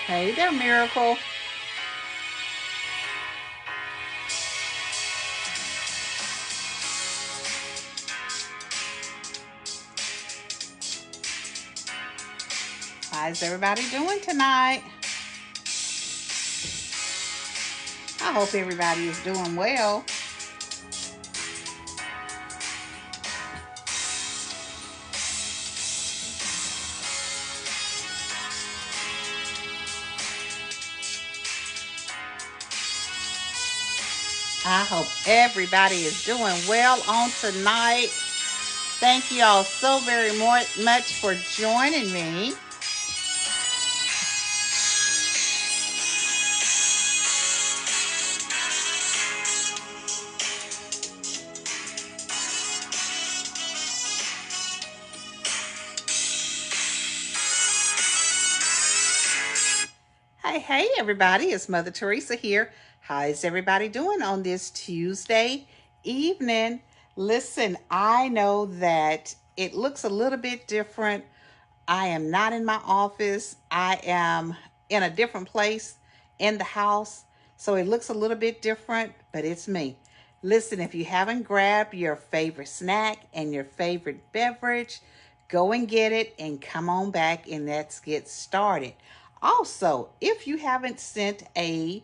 Hey there, Miracle. How's everybody doing tonight? I hope everybody is doing well. I hope everybody is doing well on tonight. Thank you all so very much for joining me. Hey, everybody. It's Mother Theresa here. How is everybody doing on this Tuesday evening? Listen, I know that it looks a little bit different. I am not in my office. I am in a different place in the house. So it looks a little bit different, but it's me. Listen, if you haven't grabbed your favorite snack and your favorite beverage, go and get it and come on back and let's get started. Also, if you haven't sent a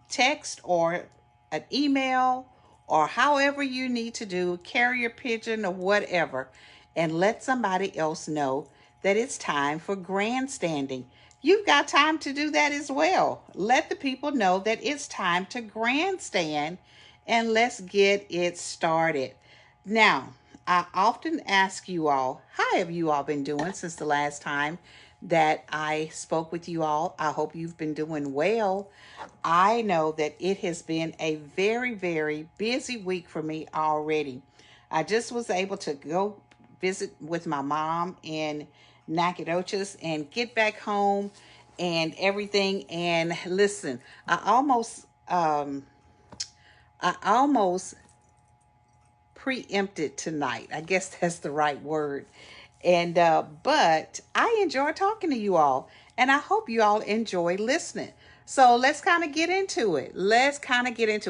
text or an email or however you need to do, carrier pigeon or whatever, and let somebody else know that it's time for grandstanding. You've got time to do that as well. Let the people know that it's time to grandstand and let's get it started. Now, I often ask you all, how have you all been doing since the last time that I spoke with you all? I hope you've been doing well. I know that it has been a very, very busy week for me already. I just was able to go visit with my mom in Nacogdoches and get back home and everything. And listen, I almost preempted tonight. I guess that's the right word. And but I enjoy talking to you all, and I hope you all enjoy listening. So let's kind of get into it.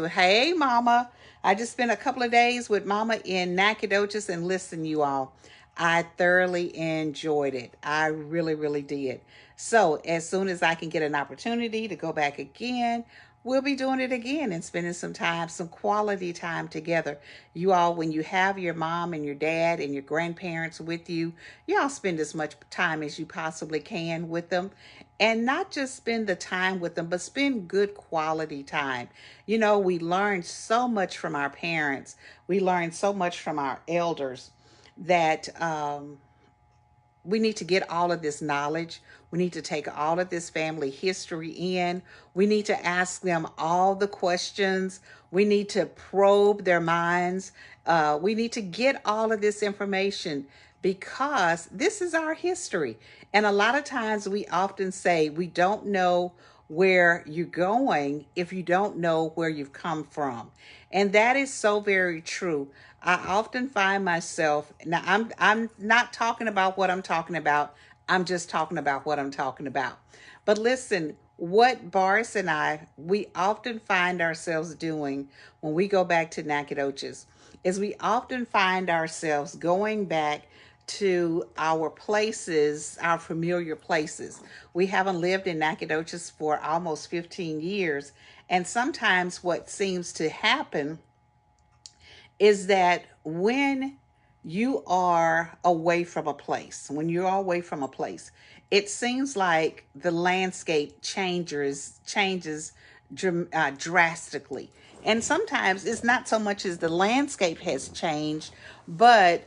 Hey, Mama, I just spent a couple of days with Mama in Nacogdoches, and listen, you all, I thoroughly enjoyed it. I really, really did. So as soon as I can get an opportunity to go back again, we'll be doing it again and spending some time, some quality time together. You all, when you have your mom and your dad and your grandparents with you, y'all spend as much time as you possibly can with them. And not just spend the time with them, but spend good quality time. You know, we learn so much from our parents. We learn so much from our elders that we need to get all of this knowledge. We need to take all of this family history in. We need to ask them all the questions. We need to probe their minds. We need to get all of this information because this is our history. And a lot of times we often say we don't know where you're going if you don't know where you've come from. And that is so very true. I often find myself now I'm not talking about what I'm talking about. I'm just talking about what I'm talking about. But listen, what Boris and we often find ourselves doing when we go back to Nacogdoches is we often find ourselves going back to our places, our familiar places. We haven't lived in Nacogdoches for almost 15 years. And sometimes what seems to happen is that when you are away from a place, it seems like the landscape changes drastically. And sometimes it's not so much as the landscape has changed, but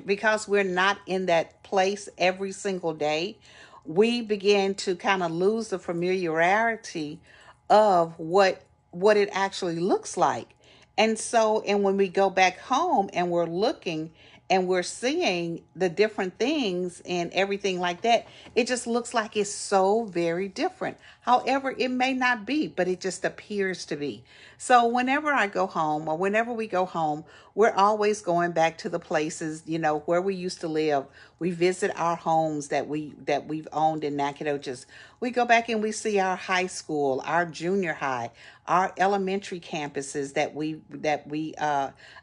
because we're not in that place every single day, we begin to kind of lose the familiarity of what it actually looks like. And when we go back home and we're looking and we're seeing the different things and everything like that, it just looks like it's so very different. However, it may not be, but it just appears to be. So whenever I go home or whenever we go home, we're always going back to the places, where we used to live. We visit our homes that we've owned in Nacogdoches. We go back and we see our high school, our junior high, our elementary campuses that we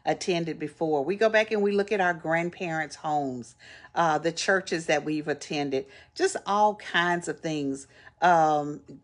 attended before. We go back and we look at our grandparents' homes, the churches that we've attended, just all kinds of things.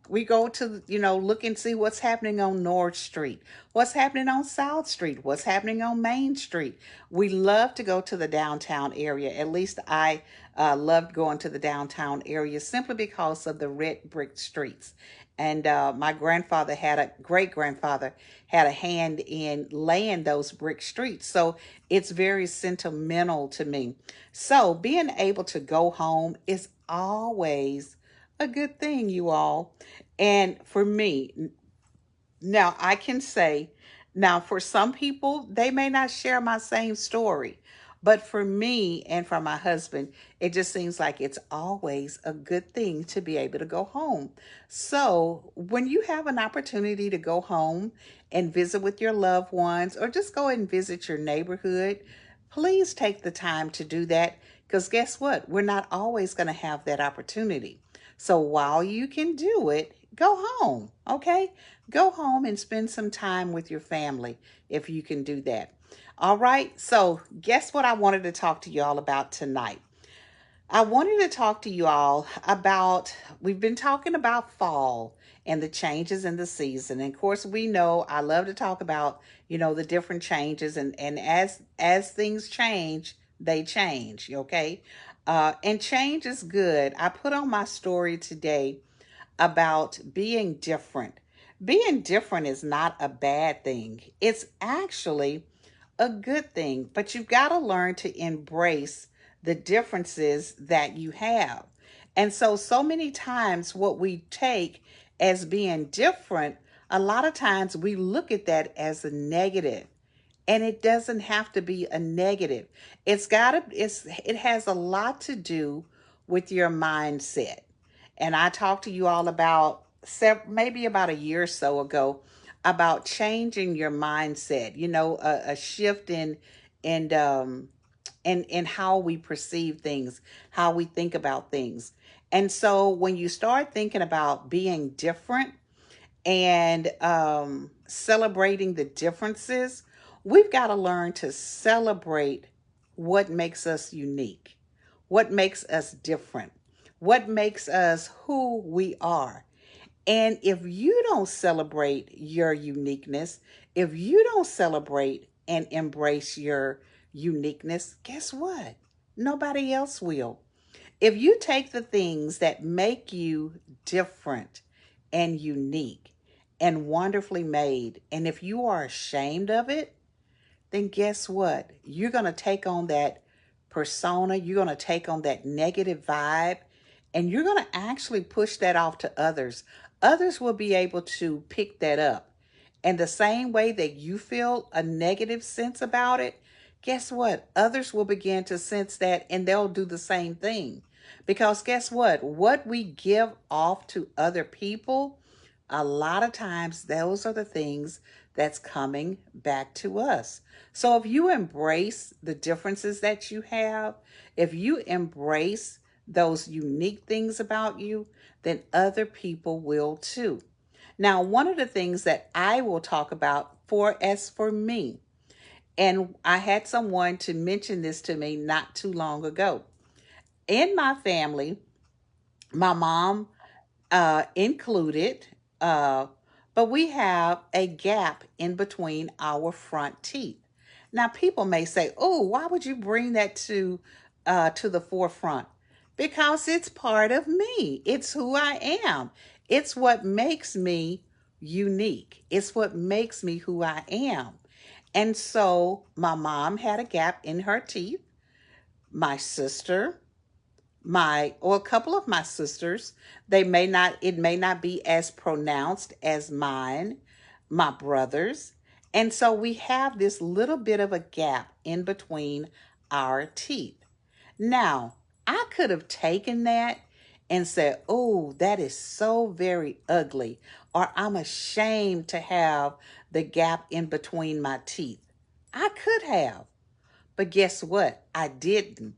We go to, look and see what's happening on North Street, what's happening on South Street, what's happening on Main Street. We love to go to the downtown area. At least I loved going to the downtown area simply because of the red brick streets. And my grandfather had a great grandfather had a hand in laying those brick streets. So it's very sentimental to me. So being able to go home is always a good thing, you all. And for me, now, I can say, now for some people, they may not share my same story, but for me and for my husband, it just seems like it's always a good thing to be able to go home. So, when you have an opportunity to go home and visit with your loved ones, or just go and visit your neighborhood, please take the time to do that, because guess what? We're not always going to have that opportunity. So, while you can do it, go home, okay? Go home and spend some time with your family if you can do that. All right. So, guess what I wanted to talk to you all about tonight? I wanted to talk to you all about, we've been talking about fall and the changes in the season. And of course, we know I love to talk about, the different changes, and as things change, they change, okay? And change is good. I put on my story today about being different. Being different is not a bad thing. It's actually a good thing, but you've got to learn to embrace the differences that you have. And so many times, what we take as being different, a lot of times we look at that as a negative. And it doesn't have to be a negative. It has a lot to do with your mindset. And I talked to you all about maybe about a year or so ago about changing your mindset. A shift in how we perceive things, how we think about things. And so when you start thinking about being different and celebrating the differences, we've got to learn to celebrate what makes us unique, what makes us different, what makes us who we are. And if you don't celebrate your uniqueness, if you don't celebrate and embrace your uniqueness, guess what? Nobody else will. If you take the things that make you different and unique and wonderfully made, and if you are ashamed of it, then guess what? You're going to take on that persona, you're going to take on that negative vibe, and you're going to actually push that off to others. Others will be able to pick that up. And the same way that you feel a negative sense about it, guess what? Others will begin to sense that and they'll do the same thing. Because guess what? What we give off to other people, a lot of times those are the things that's coming back to us. So if you embrace the differences that you have, if you embrace those unique things about you, then other people will too. Now, one of the things that I will talk about for me, and I had someone to mention this to me not too long ago. In my family, my mom included, uh, but we have a gap in between our front teeth. Now, people may say, "Oh, why would you bring that to the forefront?" Because it's part of me. It's who I am. It's what makes me unique. It's what makes me who I am. And so, my mom had a gap in her teeth. My sister, or a couple of my sisters, it may not be as pronounced as mine, my brothers. And so we have this little bit of a gap in between our teeth. Now, I could have taken that and said, "Oh, that is so very ugly," or "I'm ashamed to have the gap in between my teeth." I could have. But guess what? I didn't.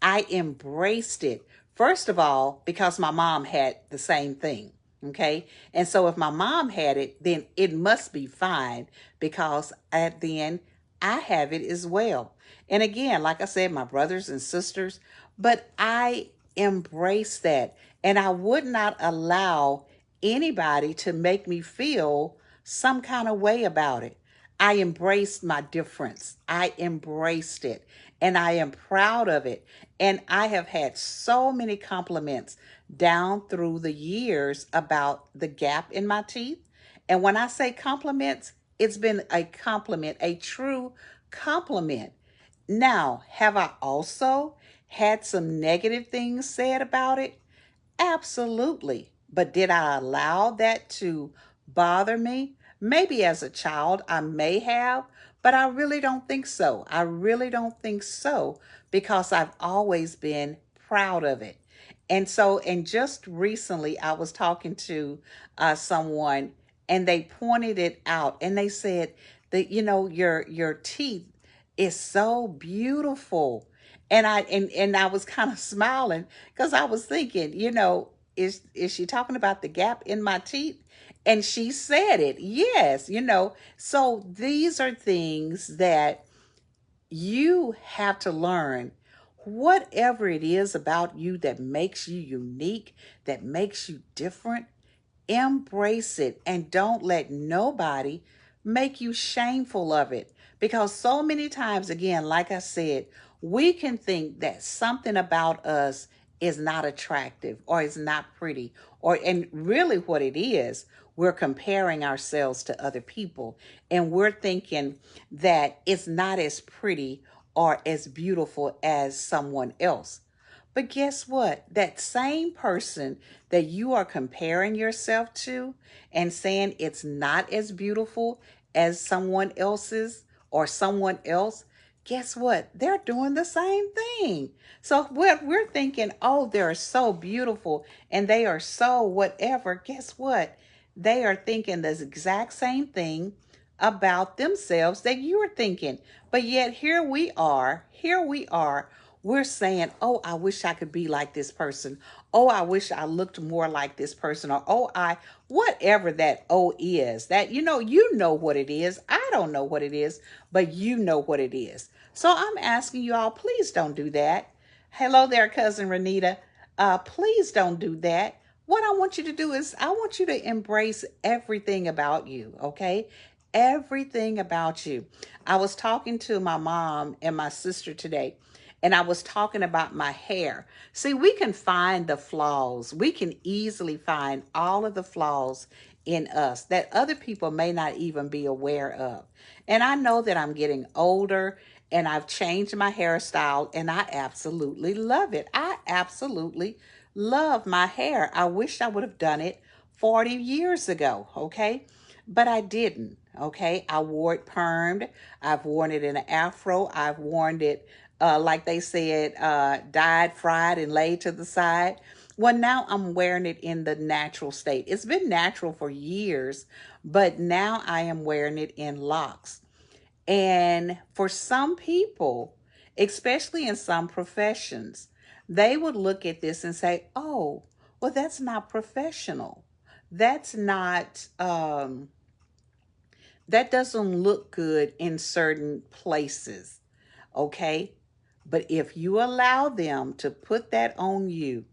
I embraced it. First of all, because my mom had the same thing. Okay. And so if my mom had it, then it must be fine because at the end, I have it as well. And again, like I said, my brothers and sisters, but I embrace that. And I would not allow anybody to make me feel some kind of way about it. I embraced my difference. I embraced it and I am proud of it. And I have had so many compliments down through the years about the gap in my teeth. And when I say compliments, it's been a compliment, a true compliment. Now, have I also had some negative things said about it? Absolutely. But did I allow that to bother me? Maybe as a child, I may have, but I really don't think so. I really don't think so because I've always been proud of it. And just recently, I was talking to someone and they pointed it out and they said that, your teeth is so beautiful. And I was kind of smiling because I was thinking, is she talking about the gap in my teeth? And she. Yes. So these are things that you have to learn. Whatever it is about you that makes you unique, that makes you different, embrace it and don't let nobody make you shameful of it. Because so many times, again, like I said, we can think that something about us is not attractive or is not pretty, and really what it is, we're comparing ourselves to other people and we're thinking that it's not as pretty or as beautiful as someone else. But guess what? That same person that you are comparing yourself to and saying it's not as beautiful as someone else's or someone else, guess what? They're doing the same thing. So what we're thinking, oh, they're so beautiful and they are so whatever. Guess what? They are thinking the exact same thing about themselves that you're thinking. But yet here we are, we're saying, oh, I wish I could be like this person. Oh, I wish I looked more like this person. Or, oh, whatever that oh is, that, you know what it is. I don't know what it is, but you know what it is. So I'm asking you all, please don't do that. Hello there, cousin Renita. Please don't do that. What I want you to do is I want you to embrace everything about you, okay? Everything about you. I was talking to my mom and my sister today, and I was talking about my hair. See, we can find the flaws. We can easily find all of the flaws in us that other people may not even be aware of. And I know that I'm getting older and I've changed my hairstyle and I absolutely love it. I absolutely love my hair. I wish I would have done it 40 years ago, okay? But I didn't, okay? I wore it permed. I've worn it in an afro. I've worn it, like they said, dyed, fried, and laid to the side. Well, now I'm wearing it in the natural state. It's been natural for years, but now I am wearing it in locks. And for some people, especially in some professions, they would look at this and say, oh, well, that's not professional. That's not, that doesn't look good in certain places. Okay. But if you allow them to put that on you,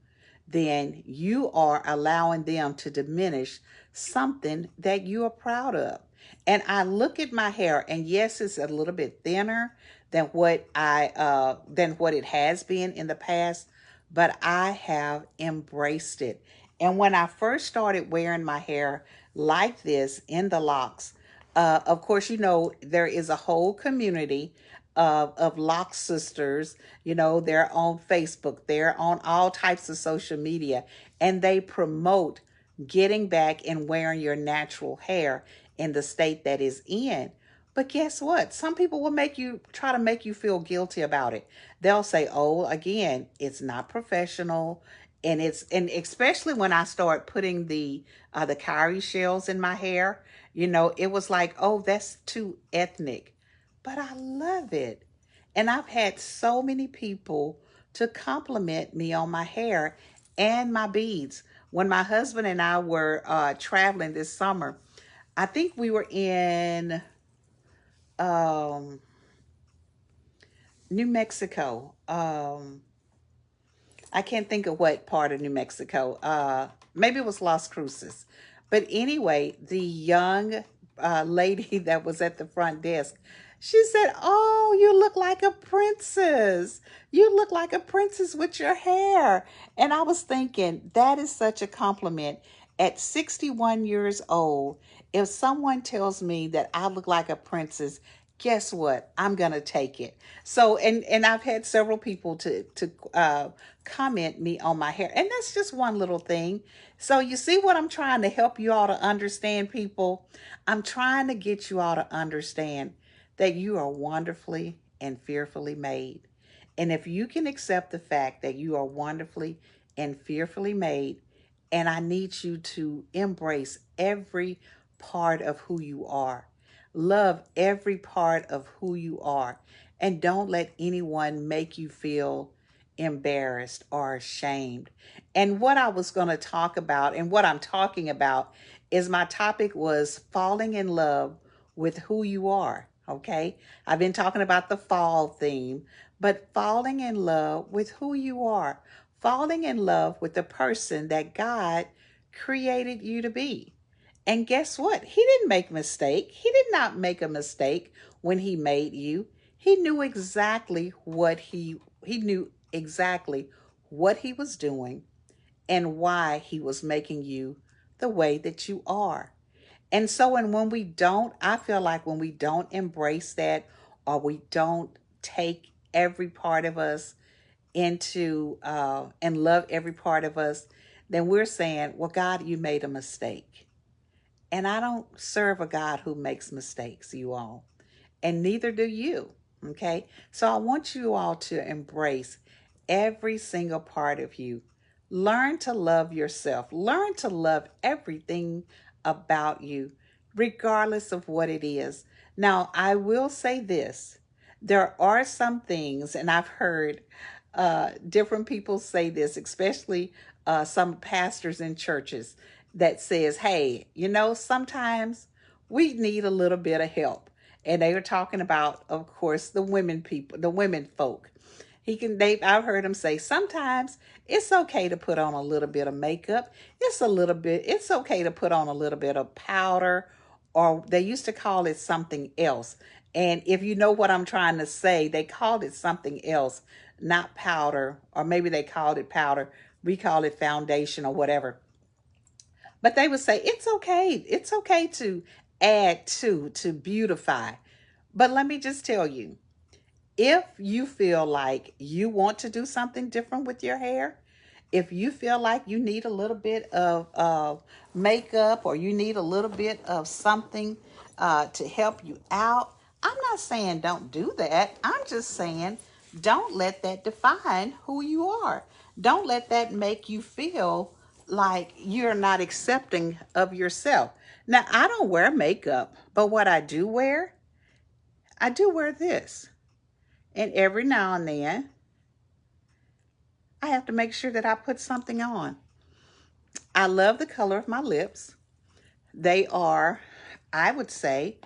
then you are allowing them to diminish something that you are proud of. And I look at my hair, and yes, it's a little bit thinner than what it has been in the past, but I have embraced it. And when I first started wearing my hair like this in the locks, of course, there is a whole community of lock sisters. They're on Facebook, they're on all types of social media, and they promote getting back and wearing your natural hair in the state that is in. But guess what? Some people will try to make you feel guilty about it. They'll say, oh, again, it's not professional. And especially when I start putting the cowrie shells in my hair, it was like, oh, that's too ethnic. but I love it. And I've had so many people to compliment me on my hair and my beads. When my husband and I were traveling this summer, I think we were in um, New Mexico. I can't think of what part of New Mexico. Maybe it was Las Cruces. But anyway, the young lady that was at the front desk, she said, "Oh, you look like a princess. You look like a princess with your hair." And I was thinking, that is such a compliment. At 61 years old, if someone tells me that I look like a princess, guess what? I'm gonna take it. So, and I've had several people to comment me on my hair, and that's just one little thing. So you see what I'm trying to help you all to understand, people. I'm trying to get you all to understand that you are wonderfully and fearfully made. And if you can accept the fact that you are wonderfully and fearfully made, and I need you to embrace every part of who you are. Love every part of who you are. And don't let anyone make you feel embarrassed or ashamed. And what I was going to talk about and what I'm talking about is my topic was falling in love with who you are. Okay. I've been talking about the fall theme, but falling in love with who you are, falling in love with the person that God created you to be. And guess what? He didn't make a mistake. He did not make a mistake when he made you. He knew exactly he knew exactly what he was doing and why he was making you the way that you are. And so, and when we don't, I feel like when we don't embrace that, or we don't take every part of us into and love every part of us, then we're saying, well, God, you made a mistake. And I don't serve a God who makes mistakes, you all, and neither do you. Okay. So I want you all to embrace every single part of you. Learn to love yourself, learn to love everything about you, regardless of what it is. Now, I will say this, there are some things, and I've heard different people say this, especially some pastors in churches that says, hey, sometimes we need a little bit of help. And they were talking about, of course, the women people, the women folk. I've heard him say sometimes it's okay to put on a little bit of makeup. It's okay to put on a little bit of powder, or they used to call it something else. And if you know what I'm trying to say, they called it something else, not powder, or maybe they called it powder. We call it foundation or whatever. But they would say it's okay. It's okay to add to beautify. But let me just tell you, if you feel like you want to do something different with your hair, if you feel like you need a little bit of makeup, or you need a little bit of something to help you out, I'm not saying don't do that. I'm just saying don't let that define who you are. Don't let that make you feel like you're not accepting of yourself. Now, I don't wear makeup, but what I do wear this. And every now and then, I have to make sure that I put something on. I love the color of my lips. They are, I would say,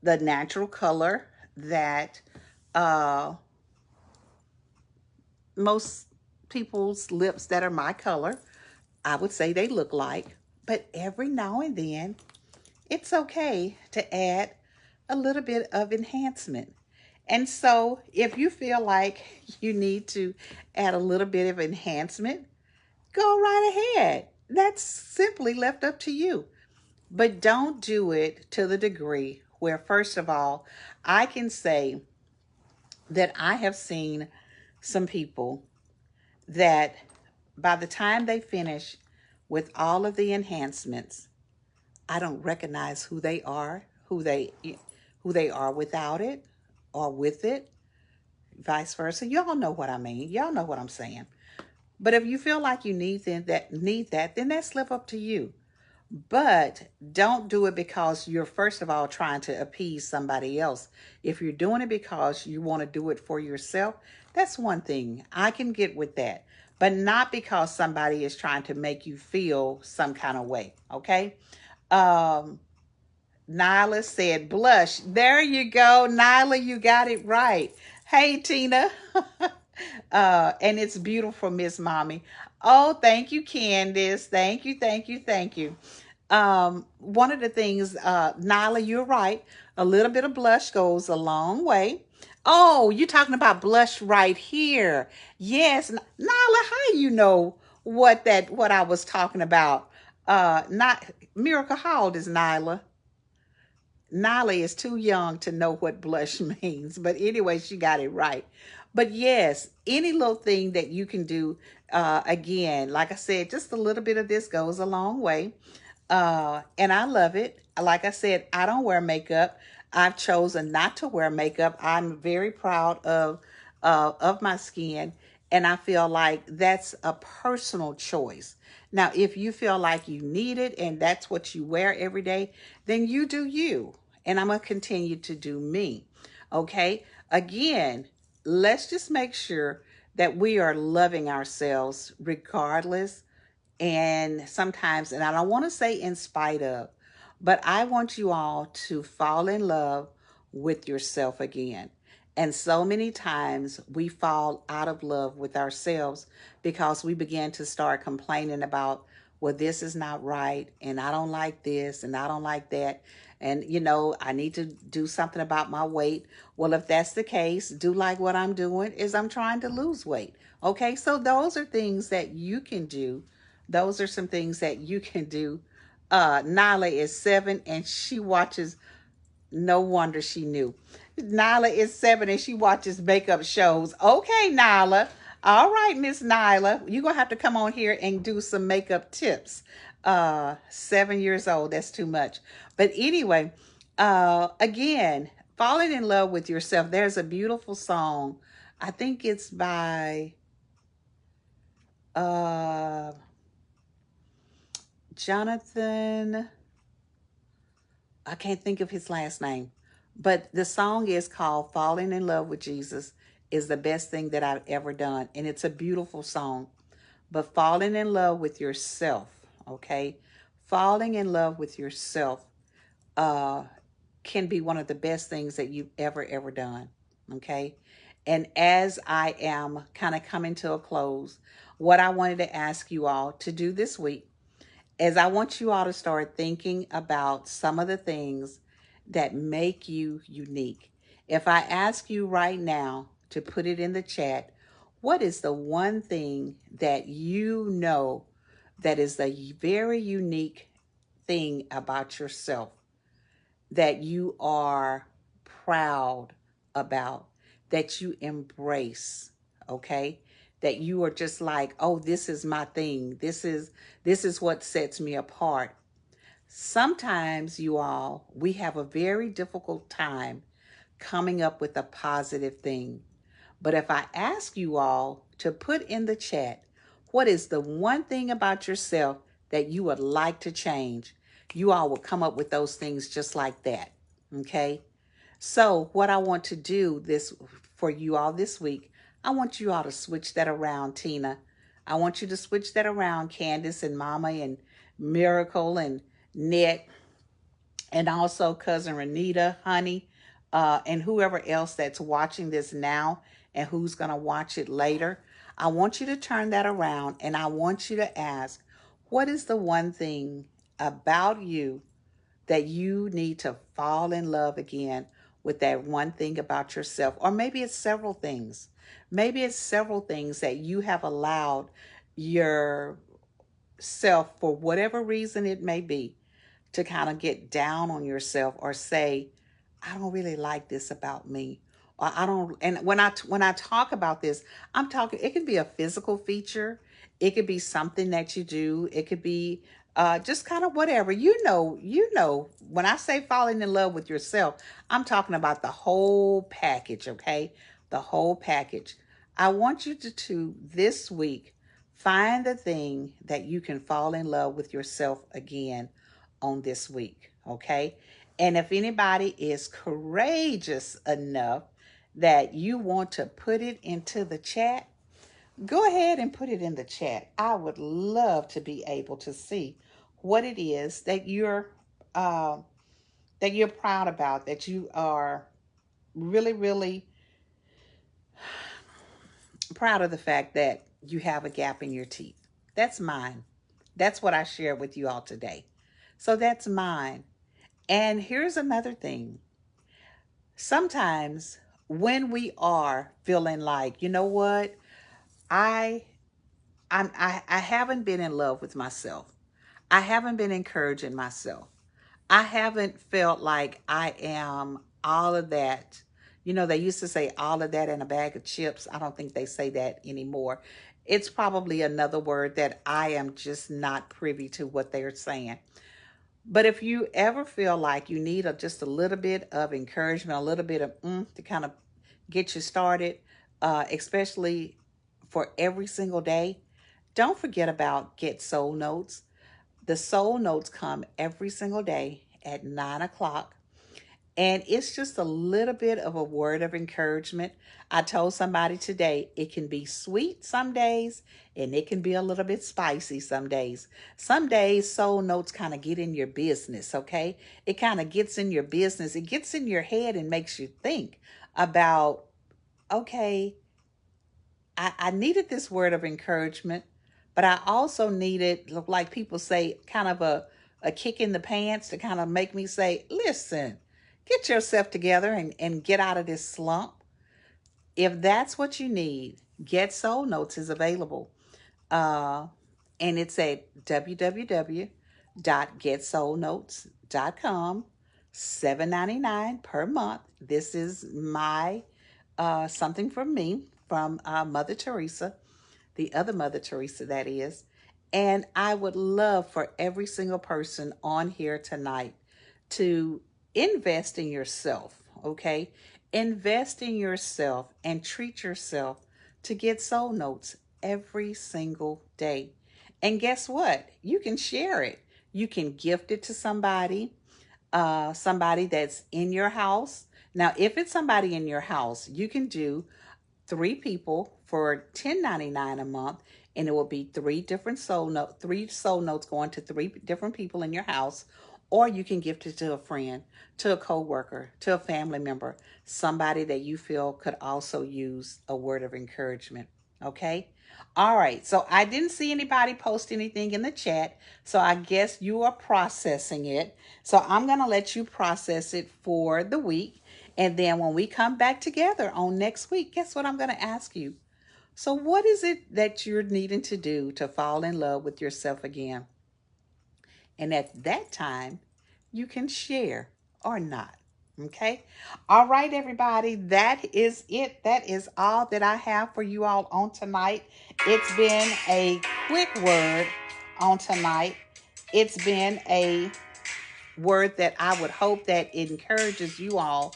the natural color that uh, most people's lips that are my color, I would say they look like. But every now and then, it's okay to add a little bit of enhancement. And so, if you feel like you need to add a little bit of enhancement, go right ahead. That's simply left up to you. But don't do it to the degree where, first of all, I can say that I have seen some people that by the time they finish with all of the enhancements, I don't recognize who they are, who they are without it or with it, vice versa. Y'all know what I mean. Y'all know what I'm saying. But if you feel like you need that, then that's live up to you. But don't do it because you're, first of all, trying to appease somebody else. If you're doing it because you want to do it for yourself, that's one thing. I can get with that. But not because somebody is trying to make you feel some kind of way. Okay. Um, Nyla said blush. There you go. Nyla, you got it right. Hey, Tina. And it's beautiful, Miss Mommy. Oh, thank you, Candace. Thank you, thank you, thank you. One of the things, Nyla, you're right. A little bit of blush goes a long way. Oh, you're talking about blush right here. Yes, Nyla, how you know what I was talking about? Not Miracle. How old is Nyla? Nolly is too young to know what blush means, but anyway, she got it right. But yes, any little thing that you can do, again, like I said, just a little bit of this goes a long way. And I love it. Like I said, I don't wear makeup. I've chosen not to wear makeup. I'm very proud of my skin, and I feel like that's a personal choice. Now, if you feel like you need it and that's what you wear every day, then you do you. And I'm going to continue to do me. Okay. Again, let's just make sure that we are loving ourselves regardless, and sometimes, and I don't want to say in spite of, but I want you all to fall in love with yourself again. And so many times we fall out of love with ourselves because we begin to start complaining about, well, this is not right, and I don't like this, and I don't like that. And, I need to do something about my weight. Well, if that's the case, do like what I'm doing is I'm trying to lose weight. Okay, so those are things that you can do. Those are some things that you can do. Nyla is 7 and she watches, no wonder she knew. Nyla is 7 and she watches makeup shows. Okay, Nyla. All right, Miss Nyla. You're going to have to come on here and do some makeup tips. 7 years old, that's too much. But anyway, again, falling in love with yourself. There's a beautiful song. I think it's by uh, Jonathan. I can't think of his last name, but the song is called Falling in Love with Jesus is the best thing that I've ever done. And it's a beautiful song. But falling in love with yourself, okay? Falling in love with yourself uh, can be one of the best things that you've ever done, okay? And as I am kind of coming to a close, what I wanted to ask you all to do this week is I want you all to start thinking about some of the things that make you unique. If I ask you right now to put it in the chat, what is the one thing that you know that is a very unique thing about yourself that you are proud about, that you embrace, okay? That you are just like, oh, this is my thing. This is what sets me apart. Sometimes, you all, we have a very difficult time coming up with a positive thing. But if I ask you all to put in the chat, what is the one thing about yourself that you would like to change? You all will come up with those things just like that. Okay. So what I want to do this for you all this week, I want you all to switch that around, Tina. I want you to switch that around, Candace and Mama and Miracle and Net, and also cousin Renita, honey, and whoever else that's watching this now and who's going to watch it later. I want you to turn that around and I want you to ask, what is the one thing about you that you need to fall in love again with, that one thing about yourself? Or maybe it's several things. Maybe it's several things that you have allowed yourself, for whatever reason it may be, to kind of get down on yourself or say, I don't really like this about me. Or I don't, and when I talk about this, I'm talking, it could be a physical feature, it could be something that you do, it could be just kind of whatever. When I say falling in love with yourself, I'm talking about the whole package, okay? The whole package. I want you to this week Find the thing that you can fall in love with yourself again on this week, okay? And if anybody is courageous enough that you want to put it into the chat, go ahead and put it in the chat. I would love to be able to see what it is uh, that you're proud about, that you are really, really proud of the fact that you have a gap in your teeth. That's mine. That's what I shared with you all today. So that's mine. And here's another thing. Sometimes when we are feeling like, you know what, I I haven't been in love with myself. I haven't been encouraging myself. I haven't felt like I am all of that. You know, they used to say all of that in a bag of chips. I don't think they say that anymore. It's probably another word that I am just not privy to what they're saying. But if you ever feel like you need just a little bit of encouragement, a little bit of to kind of get you started, especially for every single day, don't forget about Get Soul Notes. The Soul Notes come every single day at 9 o'clock. And it's just a little bit of a word of encouragement. I told somebody today it can be sweet some days and it can be a little bit spicy some days. Some days, Soul Notes kind of get in your business, okay? It kind of gets in your business. It gets in your head and makes you think about, okay, I needed this word of encouragement, but I also needed, like people say, kind of a kick in the pants to kind of make me say, listen, get yourself together and get out of this slump. If that's what you need, Get Soul Notes is available. Uh, and it's at www.getsoulnotes.com. $7.99 per month. This is my something from me from Mother Teresa, the other Mother Teresa, that is. And I would love for every single person on here tonight to invest in yourself, okay? Invest in yourself and treat yourself to Get Soul Notes every single day. And guess what? You can share it. You can gift it to somebody that's in your house. Now, if it's somebody in your house, you can do three people for $10.99 a month, and it will be three soul notes going to three different people in your house. Or you can gift it to a friend, to a coworker, to a family member, somebody that you feel could also use a word of encouragement. Okay. All right. So I didn't see anybody post anything in the chat. So I guess you are processing it. So I'm going to let you process it for the week. And then when we come back together on next week, guess what I'm going to ask you? So, what is it that you're needing to do to fall in love with yourself again? And at that time, you can share or not. Okay. All right, everybody. That is it. That is all that I have for you all on tonight. It's been a quick word on tonight. It's been a word that I would hope that it encourages you all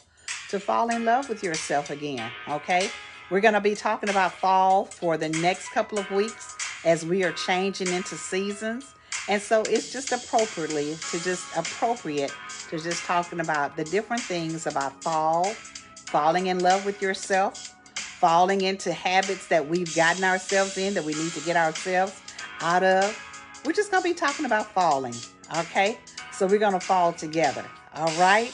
to fall in love with yourself again. Okay. We're going to be talking about fall for the next couple of weeks as we are changing into seasons. And so it's just appropriate to just talking about the different things about fall, falling in love with yourself, falling into habits that we've gotten ourselves in that we need to get ourselves out of. We're just going to be talking about falling. Okay. So we're going to fall together. All right.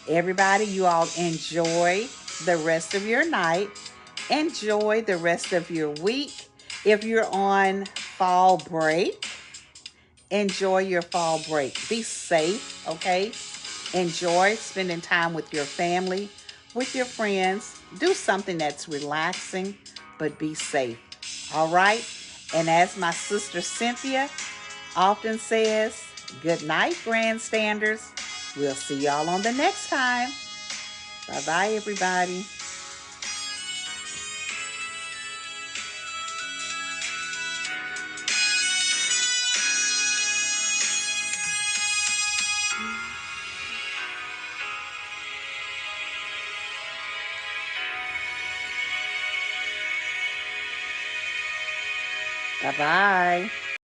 Everybody, you all enjoy the rest of your night. Enjoy the rest of your week. If you're on fall break, enjoy your fall break. Be safe, okay? Enjoy spending time with your family, with your friends. Do something that's relaxing, but be safe. All right? And as my sister Cynthia often says, good night, grandstanders. We'll see y'all on the next time. Bye-bye, everybody. Bye bye.